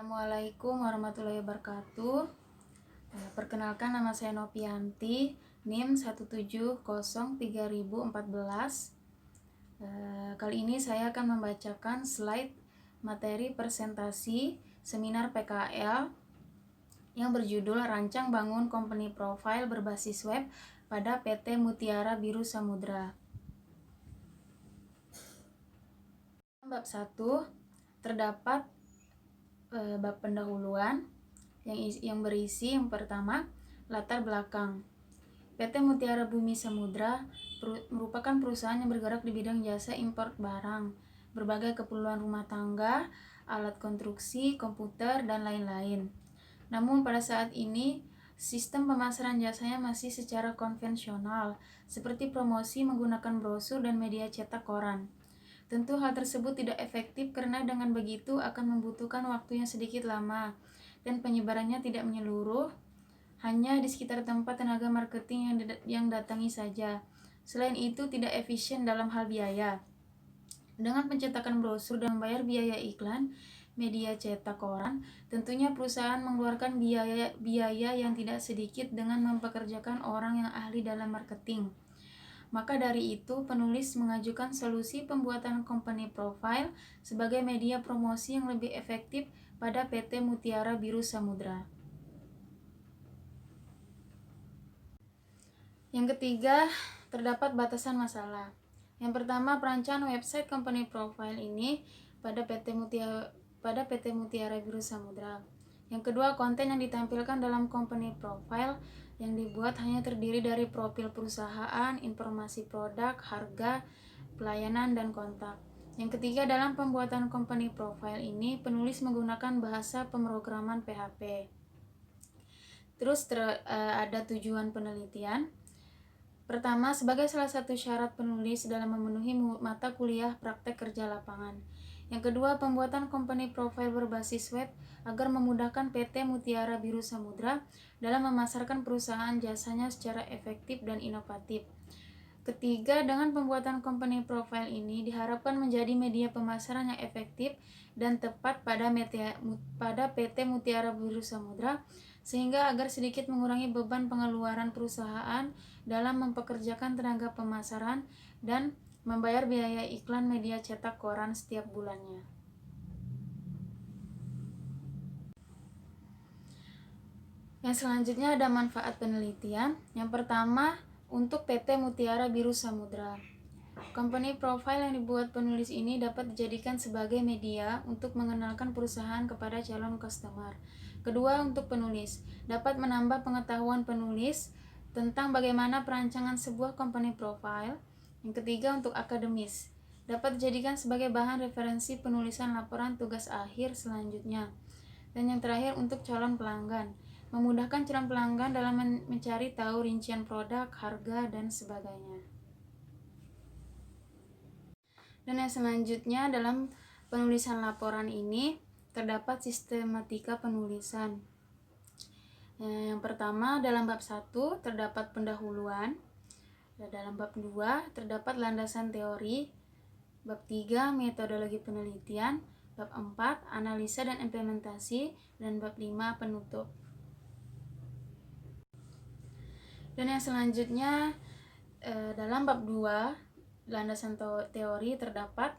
Assalamualaikum warahmatullahi wabarakatuh. Perkenalkan, nama saya Novianti, NIM 1703014. Kali ini saya akan membacakan slide materi presentasi seminar PKL yang berjudul Rancang Bangun Company Profile Berbasis Web pada PT Mutiara Biru Samudra. Bab 1 terdapat bab pendahuluan yang berisi yang pertama, latar belakang. PT Mutiara Bumi Samudra merupakan perusahaan yang bergerak di bidang jasa impor barang, berbagai keperluan rumah tangga, alat konstruksi, komputer, dan lain-lain. Namun pada saat ini, sistem pemasaran jasanya masih secara konvensional, seperti promosi menggunakan brosur dan media cetak koran. Tentu hal tersebut tidak efektif karena dengan begitu akan membutuhkan waktu yang sedikit lama dan penyebarannya tidak menyeluruh, hanya di sekitar tempat tenaga marketing yang datangi saja. Selain itu tidak efisien dalam hal biaya. Dengan pencetakan brosur dan membayar biaya iklan, media cetak koran, tentunya perusahaan mengeluarkan biaya yang tidak sedikit dengan mempekerjakan orang yang ahli dalam marketing. Maka dari itu, penulis mengajukan solusi pembuatan company profile sebagai media promosi yang lebih efektif pada PT Mutiara Biru Samudra. Yang ketiga, terdapat batasan masalah. Yang pertama, perancangan website company profile ini pada PT Mutiara Biru Samudra. Yang kedua, konten yang ditampilkan dalam company profile yang dibuat hanya terdiri dari profil perusahaan, informasi produk, harga, pelayanan, dan kontak. Yang ketiga, dalam pembuatan company profile ini, penulis menggunakan bahasa pemrograman PHP. Terus ada tujuan penelitian. Pertama, sebagai salah satu syarat penulis dalam memenuhi mata kuliah praktek kerja lapangan. Yang kedua, pembuatan company profile berbasis web agar memudahkan PT Mutiara Biru Samudra dalam memasarkan perusahaan jasanya secara efektif dan inovatif. Ketiga, dengan pembuatan company profile ini diharapkan menjadi media pemasaran yang efektif dan tepat pada PT Mutiara Biru Samudra, sehingga agar sedikit mengurangi beban pengeluaran perusahaan dalam mempekerjakan tenaga pemasaran dan membayar biaya iklan media cetak koran setiap bulannya. Yang selanjutnya ada manfaat penelitian. Yang pertama, untuk PT Mutiara Biru Samudra. Company profile yang dibuat penulis ini dapat dijadikan sebagai media untuk mengenalkan perusahaan kepada calon customer. Kedua, untuk penulis, dapat menambah pengetahuan penulis tentang bagaimana perancangan sebuah company profile. Yang ketiga, untuk akademis, dapat dijadikan sebagai bahan referensi penulisan laporan tugas akhir selanjutnya. Dan yang terakhir, untuk calon pelanggan, memudahkan calon pelanggan dalam mencari tahu rincian produk, harga, dan sebagainya. Dan yang selanjutnya, dalam penulisan laporan ini terdapat sistematika penulisan. Yang pertama, dalam bab 1 terdapat pendahuluan. Dalam bab 2 terdapat landasan teori. Bab 3 metodologi penelitian. Bab 4 analisa dan implementasi. Dan bab 5 penutup. Dan yang selanjutnya, dalam bab 2 landasan teori terdapat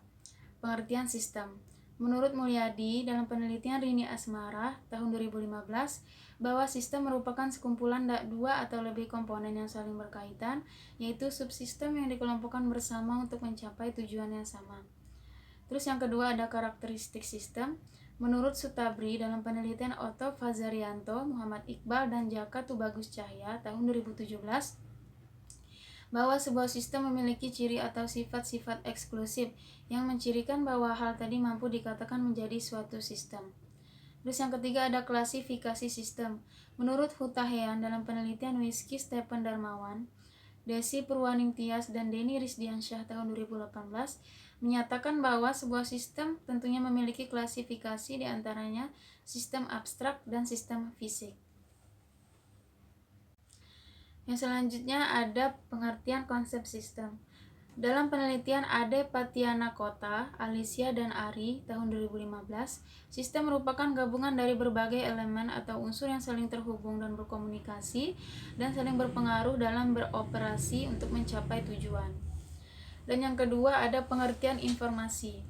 pengertian sistem. Menurut Mulyadi dalam penelitian Rini Asmara tahun 2015, bahwa sistem merupakan sekumpulan dua atau lebih komponen yang saling berkaitan, yaitu subsistem yang dikelompokkan bersama untuk mencapai tujuan yang sama. Terus yang kedua ada karakteristik sistem. Menurut Sutabri dalam penelitian Otto Fazarianto, Muhammad Iqbal, dan Jaka Tubagus Cahya tahun 2017, bahwa sebuah sistem memiliki ciri atau sifat-sifat eksklusif yang mencirikan bahwa hal tadi mampu dikatakan menjadi suatu sistem. Terus yang ketiga ada klasifikasi sistem. Menurut Hutahean dalam penelitian Whisky Stephen Darmawan, Desi Purwaning Tias, dan Denny Risdiansyah tahun 2018 menyatakan bahwa sebuah sistem tentunya memiliki klasifikasi, diantaranya sistem abstrak dan sistem fisik. Yang selanjutnya ada pengertian konsep sistem. Dalam penelitian Ade Patiana Kota, Alicia dan Ari tahun 2015, sistem merupakan gabungan dari berbagai elemen atau unsur yang saling terhubung dan berkomunikasi dan saling berpengaruh dalam beroperasi untuk mencapai tujuan. Dan yang kedua ada pengertian informasi.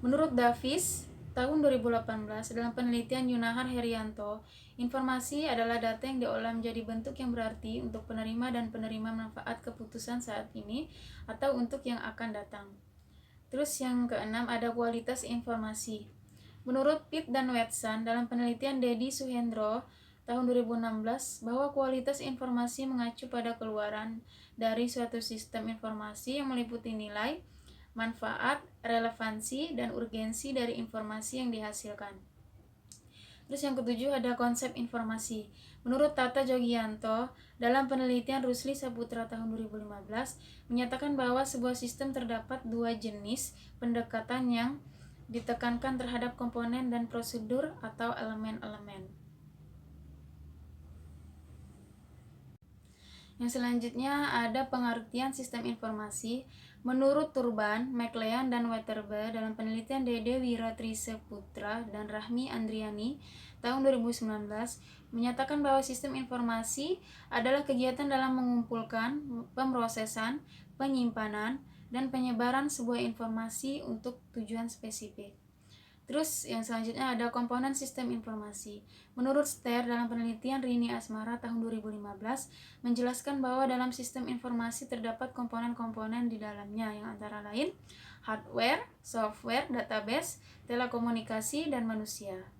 Menurut Davis, tahun 2018 dalam penelitian Yunahar Herianto, informasi adalah data yang diolah menjadi bentuk yang berarti untuk penerima dan penerima manfaat keputusan saat ini atau untuk yang akan datang. Terus yang keenam ada kualitas informasi. Menurut Pitt dan Watson dalam penelitian Dedi Suhendro tahun 2016 bahwa kualitas informasi mengacu pada keluaran dari suatu sistem informasi yang meliputi nilai, manfaat, relevansi, dan urgensi dari informasi yang dihasilkan. Terus yang ketujuh ada konsep informasi. Menurut Tata Jogianto, dalam penelitian Rusli Saputra tahun 2015, menyatakan bahwa sebuah sistem terdapat dua jenis pendekatan yang ditekankan terhadap komponen dan prosedur atau elemen-elemen. Yang selanjutnya ada pengertian sistem informasi. Menurut Turban, McLean, dan Weterbe dalam penelitian Dede Wiratriseputra dan Rahmi Andriani tahun 2019 menyatakan bahwa sistem informasi adalah kegiatan dalam mengumpulkan, pemrosesan, penyimpanan, dan penyebaran sebuah informasi untuk tujuan spesifik. Terus yang selanjutnya ada komponen sistem informasi. Menurut Ster dalam penelitian Rini Asmara tahun 2015 menjelaskan bahwa dalam sistem informasi terdapat komponen-komponen di dalamnya yang antara lain hardware, software, database, telekomunikasi, dan manusia.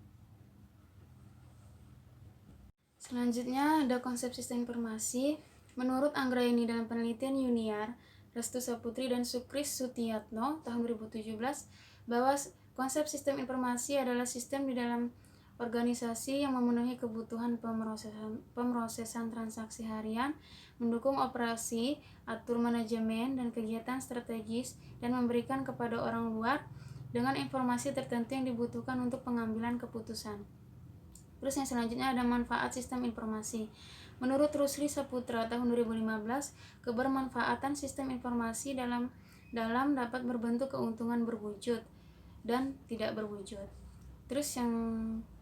Selanjutnya ada konsep sistem informasi. Menurut Anggraini dalam penelitian Yuniar, Restu Saputri, dan Sukris Sutiyatno tahun 2017 bahwa konsep sistem informasi adalah sistem di dalam organisasi yang memenuhi kebutuhan pemrosesan transaksi harian, mendukung operasi, atur manajemen, dan kegiatan strategis, dan memberikan kepada orang luar dengan informasi tertentu yang dibutuhkan untuk pengambilan keputusan. Terus yang selanjutnya ada manfaat sistem informasi. Menurut Rusli Saputra tahun 2015, kebermanfaatan sistem informasi dalam dapat berbentuk keuntungan berwujud dan tidak berwujud. Terus yang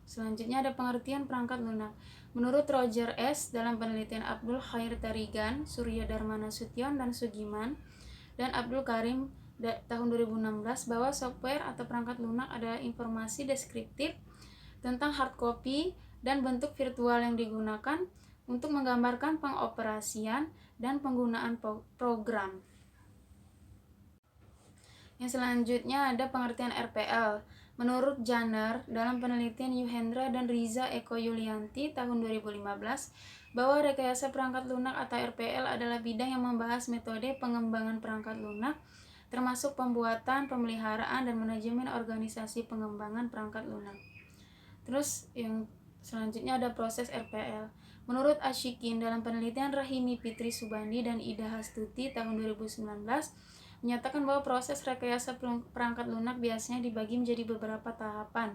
selanjutnya ada pengertian perangkat lunak. Menurut Roger S. dalam penelitian Abdul Khair Tarigan, Surya Dharma Nasution, dan Sugiman, dan Abdul Karim tahun 2016 bahwa software atau perangkat lunak adalah informasi deskriptif tentang hard copy dan bentuk virtual yang digunakan untuk menggambarkan pengoperasian dan penggunaan program. Yang selanjutnya ada pengertian RPL. Menurut Janner dalam penelitian Yuhendra dan Riza Eko Yulianti tahun 2015 bahwa rekayasa perangkat lunak atau RPL adalah bidang yang membahas metode pengembangan perangkat lunak termasuk pembuatan, pemeliharaan, dan manajemen organisasi pengembangan perangkat lunak. Terus yang selanjutnya ada proses RPL. Menurut Ashikin dalam penelitian Rahimi Fitri Subandi dan Ida Hastuti tahun 2019 menyatakan bahwa proses rekayasa perangkat lunak biasanya dibagi menjadi beberapa tahapan,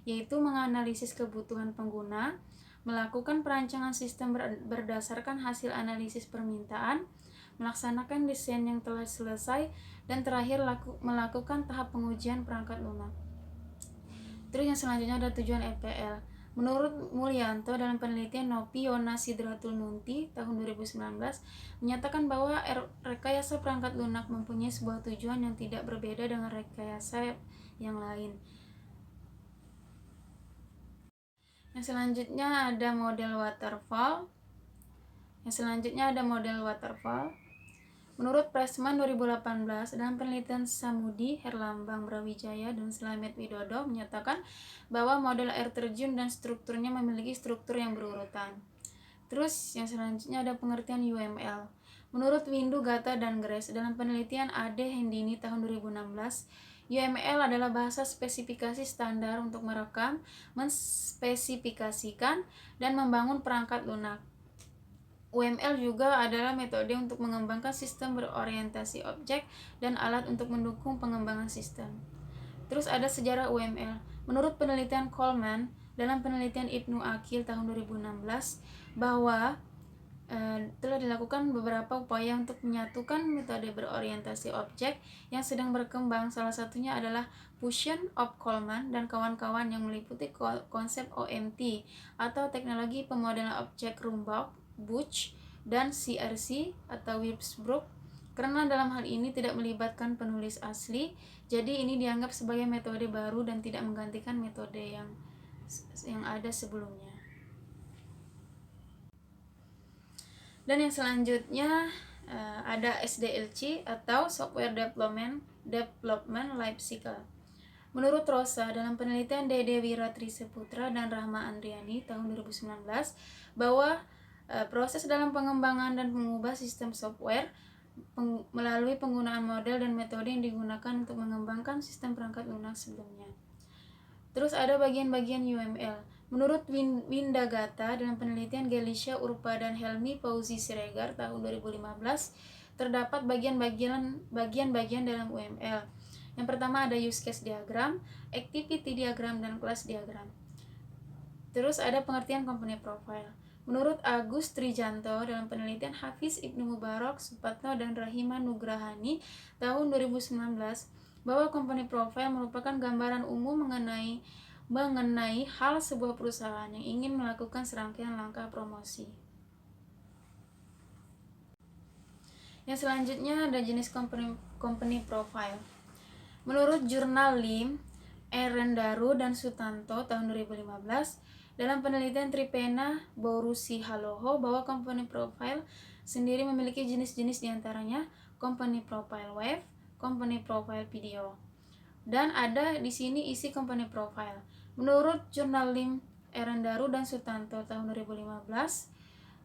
yaitu menganalisis kebutuhan pengguna, melakukan perancangan sistem berdasarkan hasil analisis permintaan, melaksanakan desain yang telah selesai, dan terakhir melakukan tahap pengujian perangkat lunak. Terus yang selanjutnya ada tujuan RPL. Menurut Mulyanto dalam penelitian Nopi Yona Sidratul Nunti tahun 2019 menyatakan bahwa rekayasa perangkat lunak mempunyai sebuah tujuan yang tidak berbeda dengan rekayasa yang lain. Yang selanjutnya ada model waterfall. Menurut Pressman 2018 dalam penelitian Samudi, Herlambang Brawijaya, dan Slamet Widodo menyatakan bahwa model air terjun dan strukturnya memiliki struktur yang berurutan. Terus yang selanjutnya ada pengertian UML. Menurut Windu, Gata, dan Grace dalam penelitian Ade Hendini tahun 2016, UML adalah bahasa spesifikasi standar untuk merekam, menspesifikasikan, dan membangun perangkat lunak. UML juga adalah metode untuk mengembangkan sistem berorientasi objek dan alat untuk mendukung pengembangan sistem. Terus ada sejarah UML. Menurut penelitian Coleman dalam penelitian Ibnu Akil tahun 2016 bahwa telah dilakukan beberapa upaya untuk menyatukan metode berorientasi objek yang sedang berkembang. Salah satunya adalah Fusion of Coleman dan kawan-kawan yang meliputi konsep OMT atau teknologi pemodelan objek Rumbaugh, Buch, dan CRC atau Wipsbrook. Karena dalam hal ini tidak melibatkan penulis asli, jadi ini dianggap sebagai metode baru dan tidak menggantikan metode yang ada sebelumnya. Dan yang selanjutnya ada SDLC atau Software Development Life Cycle. Menurut Rosa, dalam penelitian Dede Wiratri Seputra dan Rahma Andriani tahun 2019, bahwa proses dalam pengembangan dan mengubah sistem software melalui penggunaan model dan metode yang digunakan untuk mengembangkan sistem perangkat lunak sebelumnya. Terus ada bagian-bagian UML. Menurut Windagata dalam penelitian Gelisha Urpa dan Helmi Fauzi Siregar tahun 2015, terdapat bagian-bagian dalam UML. Yang pertama ada use case diagram, activity diagram, dan class diagram. Terus ada pengertian company profile. Menurut Agus Trijanto dalam penelitian Hafiz Ibnu Mubarak, Supatno, dan Rahima Nugrahani tahun 2019, bahwa company profile merupakan gambaran umum mengenai hal sebuah perusahaan yang ingin melakukan serangkaian langkah promosi. Yang selanjutnya ada jenis company profile. Menurut jurnal LIM, Erendaru dan Sutanto tahun 2015, dalam penelitian Tripena Borusi Haloho, bahwa company profile sendiri memiliki jenis-jenis diantaranya company profile web, company profile video. Dan ada di sini isi company profile. Menurut jurnal LIM, Erendaru dan Sutanto tahun 2015,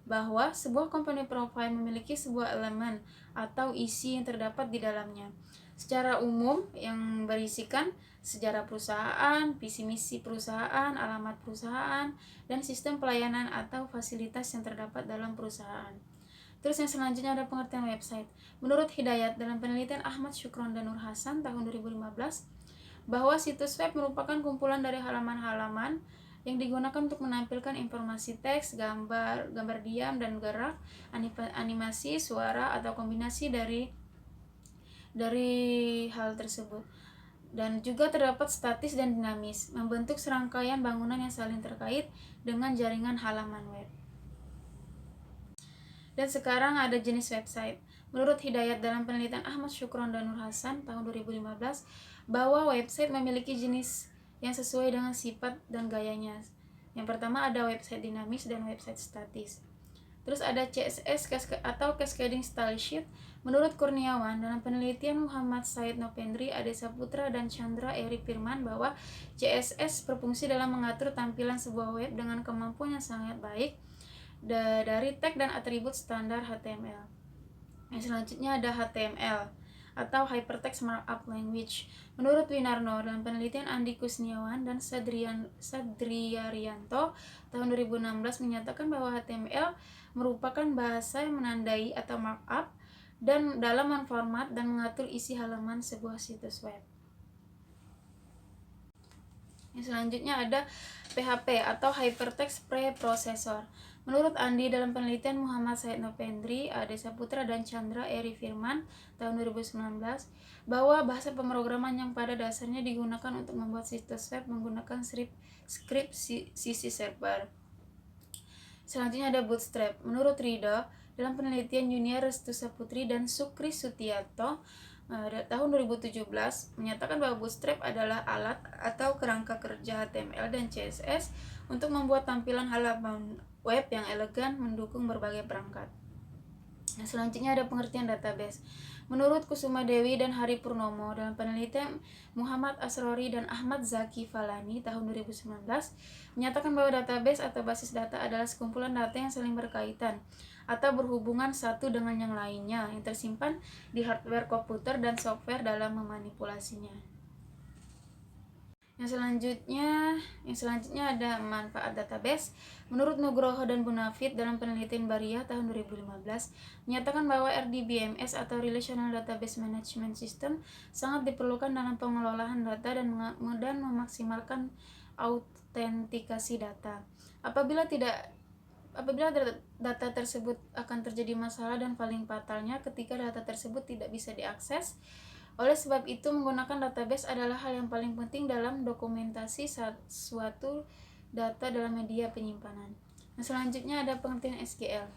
bahwa sebuah company profile memiliki sebuah elemen atau isi yang terdapat di dalamnya. Secara umum yang berisikan sejarah perusahaan, visi misi perusahaan, alamat perusahaan, dan sistem pelayanan atau fasilitas yang terdapat dalam perusahaan. Terus yang selanjutnya ada pengertian website. Menurut Hidayat dalam penelitian Ahmad Syukron dan Nur Hasan tahun 2015, bahwa situs web merupakan kumpulan dari halaman-halaman yang digunakan untuk menampilkan informasi teks, gambar diam dan gerak, animasi, suara, atau kombinasi dari hal tersebut. Dan juga terdapat statis dan dinamis, membentuk serangkaian bangunan yang saling terkait dengan jaringan halaman web. Dan sekarang ada jenis website. Menurut Hidayat dalam penelitian Ahmad Syukron dan Nur Hasan tahun 2015, bahwa website memiliki jenis yang sesuai dengan sifat dan gayanya. Yang pertama ada website dinamis dan website statis. Terus ada CSS atau Cascading Style Sheet. Menurut Kurniawan dalam penelitian Muhammad Said Nopendri, Ade Saputra, dan Chandra Eri Firman, bahwa CSS berfungsi dalam mengatur tampilan sebuah web dengan kemampuan yang sangat baik dari tag dan atribut standar HTML. Yang selanjutnya ada HTML atau Hypertext Markup Language. Menurut Winarno dalam penelitian Andi Kusniawan dan Sadriarianto tahun 2016 menyatakan bahwa HTML merupakan bahasa yang menandai atau markup dan dalam menformat dan mengatur isi halaman sebuah situs web. Yang selanjutnya ada PHP atau Hypertext Preprocessor. Menurut Andi dalam penelitian Muhammad Said Nopendri, Ade Saputra, dan Chandra Eri Firman tahun 2019, bahwa bahasa pemrograman yang pada dasarnya digunakan untuk membuat situs web menggunakan script CC server. Selanjutnya ada Bootstrap. Menurut Rido dalam penelitian Junior Restu Saputri dan Sukri Sutiarto tahun 2017 menyatakan bahwa Bootstrap adalah alat atau kerangka kerja HTML dan CSS untuk membuat tampilan halaman web yang elegan mendukung berbagai perangkat. Nah, selanjutnya ada pengertian database. Menurut Kusuma Dewi dan Hari Purnomo dalam penelitian Muhammad Asrori dan Ahmad Zaki Falani tahun 2019 menyatakan bahwa database atau basis data adalah sekumpulan data yang saling berkaitan atau berhubungan satu dengan yang lainnya yang tersimpan di hardware komputer dan software dalam memanipulasinya. Yang selanjutnya ada manfaat database. Menurut Nugroho dan Bunafid dalam penelitian Baria tahun 2015 menyatakan bahwa RDBMS atau Relational Database Management System sangat diperlukan dalam pengelolaan data dan memaksimalkan autentikasi data. Apabila apabila data tersebut akan terjadi masalah dan paling fatalnya ketika data tersebut tidak bisa diakses. Oleh sebab itu, menggunakan database adalah hal yang paling penting dalam dokumentasi suatu data dalam media penyimpanan. Nah, selanjutnya ada pengertian SQL.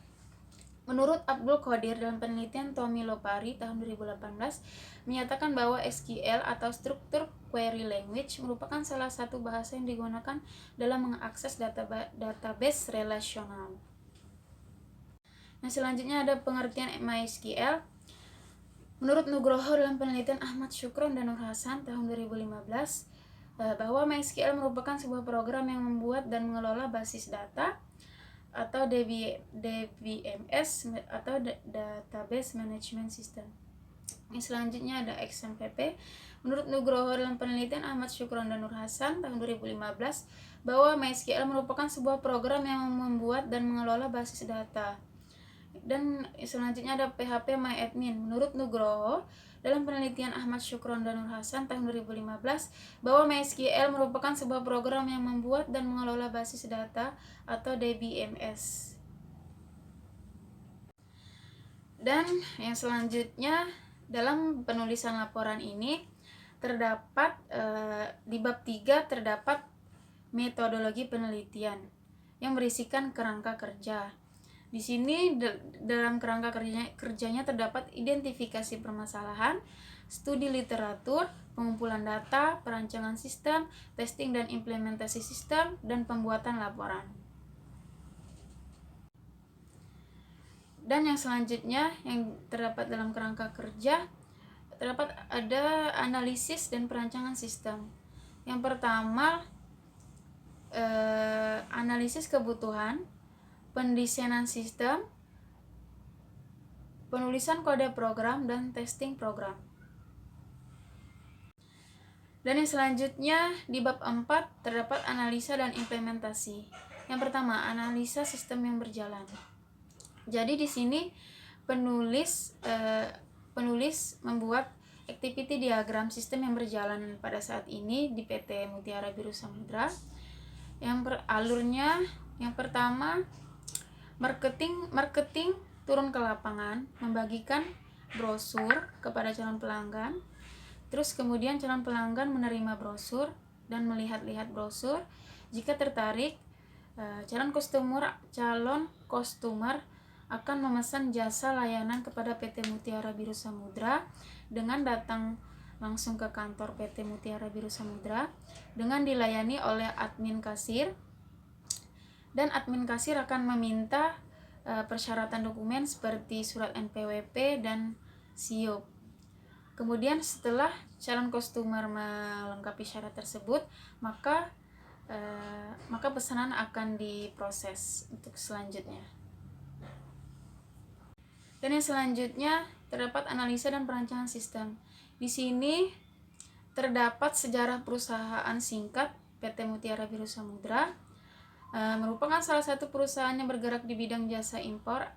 Menurut Abdul Qadir dalam penelitian Tommy Lopari tahun 2018 menyatakan bahwa SQL atau Structured Query Language merupakan salah satu bahasa yang digunakan dalam mengakses database relasional. Nah, selanjutnya ada pengertian MySQL. Menurut Nugroho dalam penelitian Ahmad Syukron dan Nur Hasan tahun 2015 bahwa MySQL merupakan sebuah program yang membuat dan mengelola basis data atau DBMS atau Database Management System. Yang selanjutnya ada XMPP. Menurut Nugroho dalam penelitian Ahmad Syukron dan Nur Hasan tahun 2015 bahwa MySQL merupakan sebuah program yang membuat dan mengelola basis data. Dan selanjutnya ada PHP MyAdmin. Menurut Nugroho dalam penelitian Ahmad Syukron dan Nur Hasan tahun 2015 bahwa MySQL merupakan sebuah program yang membuat dan mengelola basis data atau DBMS. Dan yang selanjutnya dalam penulisan laporan ini terdapat di bab 3 terdapat metodologi penelitian yang berisikan kerangka kerja. Di sini dalam kerangka kerjanya terdapat identifikasi permasalahan, studi literatur, pengumpulan data, perancangan sistem, testing dan implementasi sistem, dan pembuatan laporan. Dan yang selanjutnya yang terdapat dalam kerangka kerja terdapat ada analisis dan perancangan sistem. Yang pertama analisis kebutuhan, pendesainan sistem, penulisan kode program, dan testing program. Dan yang selanjutnya di bab 4 terdapat analisa dan implementasi. Yang pertama, analisa sistem yang berjalan. Jadi di sini penulis membuat activity diagram sistem yang berjalan pada saat ini di PT Mutiara Biru Samudra. Alurnya yang pertama marketing turun ke lapangan, membagikan brosur kepada calon pelanggan. Terus kemudian calon pelanggan menerima brosur dan melihat-lihat brosur. Jika tertarik, calon customer akan memesan jasa layanan kepada PT Mutiara Biru Samudra dengan datang langsung ke kantor PT Mutiara Biru Samudra dengan dilayani oleh admin kasir. Dan admin kasir akan meminta persyaratan dokumen seperti surat NPWP dan SIOP. Kemudian setelah calon customer melengkapi syarat tersebut, maka pesanan akan diproses untuk selanjutnya. Dan yang selanjutnya terdapat analisa dan perancangan sistem. Di sini terdapat sejarah perusahaan singkat PT Mutiara Biru Samudra. Merupakan salah satu perusahaan yang bergerak di bidang jasa impor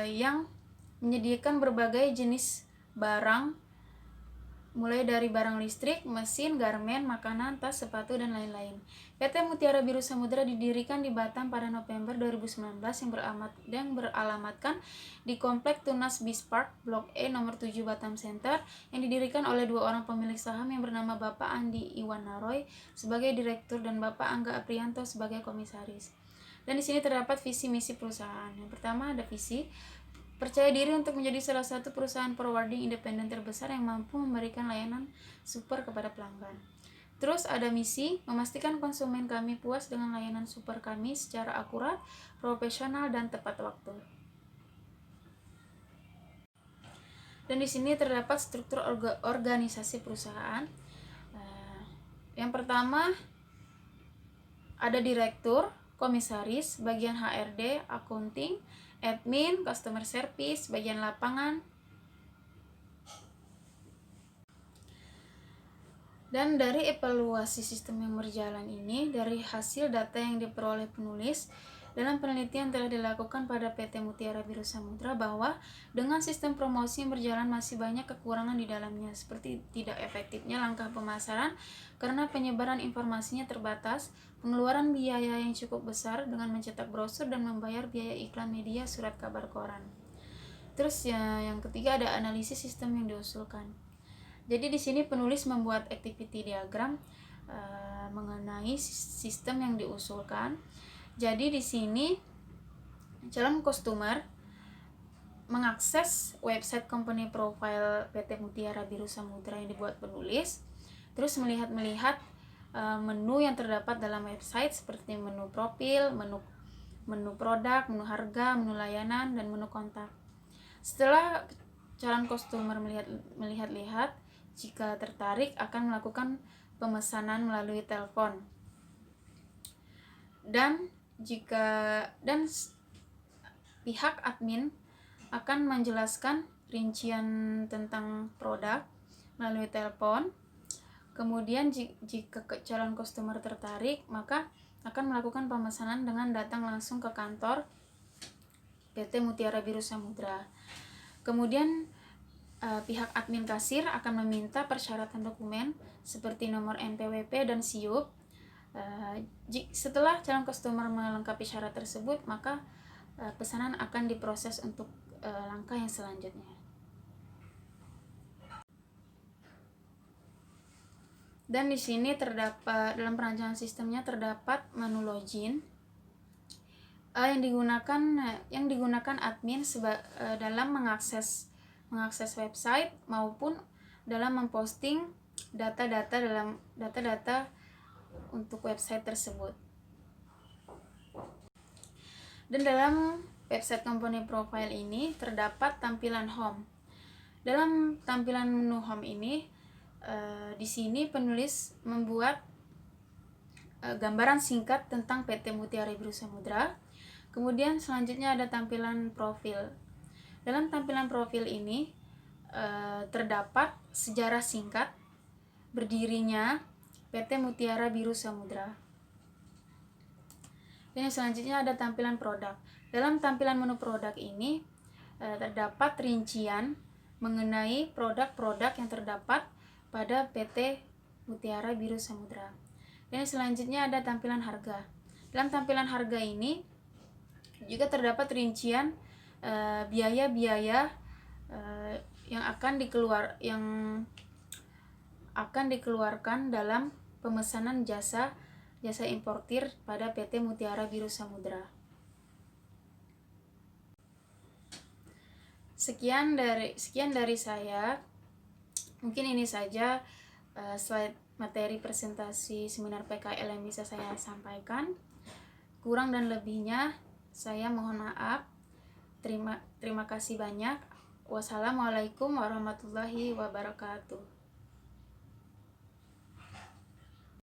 yang menyediakan berbagai jenis barang mulai dari barang listrik, mesin, garmen, makanan, tas, sepatu, dan lain-lain. PT Mutiara Biru Samudra didirikan di Batam pada November 2019 yang beralamatkan di Komplek Tunas Bis Park, Blok E nomor 7 Batam Center, yang didirikan oleh 2 orang pemilik saham yang bernama Bapak Andi Iwan Naroy sebagai direktur dan Bapak Angga Aprianto sebagai komisaris. Dan di sini terdapat visi misi perusahaan. Yang pertama ada visi percaya diri untuk menjadi salah satu perusahaan forwarding independen terbesar yang mampu memberikan layanan super kepada pelanggan. Terus ada misi, memastikan konsumen kami puas dengan layanan super kami secara akurat, profesional, dan tepat waktu. Dan di sini terdapat struktur organisasi perusahaan. Yang pertama ada direktur, komisaris, bagian HRD, accounting, admin, customer service, bagian lapangan. Dan dari evaluasi sistem yang berjalan ini, dari hasil data yang diperoleh penulis Dalam penelitian telah dilakukan pada PT Mutiara Biru Samudra bahwa dengan sistem promosi yang berjalan masih banyak kekurangan di dalamnya, seperti tidak efektifnya langkah pemasaran karena penyebaran informasinya terbatas, pengeluaran biaya yang cukup besar dengan mencetak brosur dan membayar biaya iklan media, surat kabar koran. Terus ya, yang ketiga ada analisis sistem yang diusulkan. Jadi di sini penulis membuat activity diagram mengenai sistem yang diusulkan. Jadi di sini calon customer mengakses website company profile PT Mutiara Biru Samudra yang dibuat penulis, terus melihat menu yang terdapat dalam website seperti menu profil, menu produk, menu harga, menu layanan, dan menu kontak. Setelah calon customer melihat-lihat, jika tertarik akan melakukan pemesanan melalui telepon. Dan pihak admin akan menjelaskan rincian tentang produk melalui telepon. Kemudian jika calon customer tertarik, maka akan melakukan pemesanan dengan datang langsung ke kantor PT Mutiara Biru Samudra. Kemudian pihak admin kasir akan meminta persyaratan dokumen seperti nomor NPWP dan SIUP. Setelah calon customer melengkapi syarat tersebut, maka pesanan akan diproses untuk langkah yang selanjutnya. Dan di sini terdapat dalam perancangan sistemnya terdapat menu login yang digunakan admin dalam mengakses website maupun dalam memposting data untuk website tersebut. Dan dalam website company profile ini terdapat tampilan home. Dalam tampilan menu home ini di sini penulis membuat gambaran singkat tentang PT Mutiara Biru Samudra. Kemudian selanjutnya ada tampilan profil. Dalam tampilan profil ini terdapat sejarah singkat berdirinya PT Mutiara Biru Samudra. Dan selanjutnya ada tampilan produk. Dalam tampilan menu produk ini terdapat rincian mengenai produk-produk yang terdapat pada PT Mutiara Biru Samudra. Dan selanjutnya ada tampilan harga. Dalam tampilan harga ini juga terdapat rincian biaya-biaya yang akan dikeluarkan dalam pemesanan jasa importir pada PT Mutiara Biru Samudra. Sekian dari saya. Mungkin ini saja slide materi presentasi seminar PKL yang bisa saya sampaikan. Kurang dan lebihnya saya mohon maaf. Terima kasih banyak. Wassalamualaikum warahmatullahi wabarakatuh.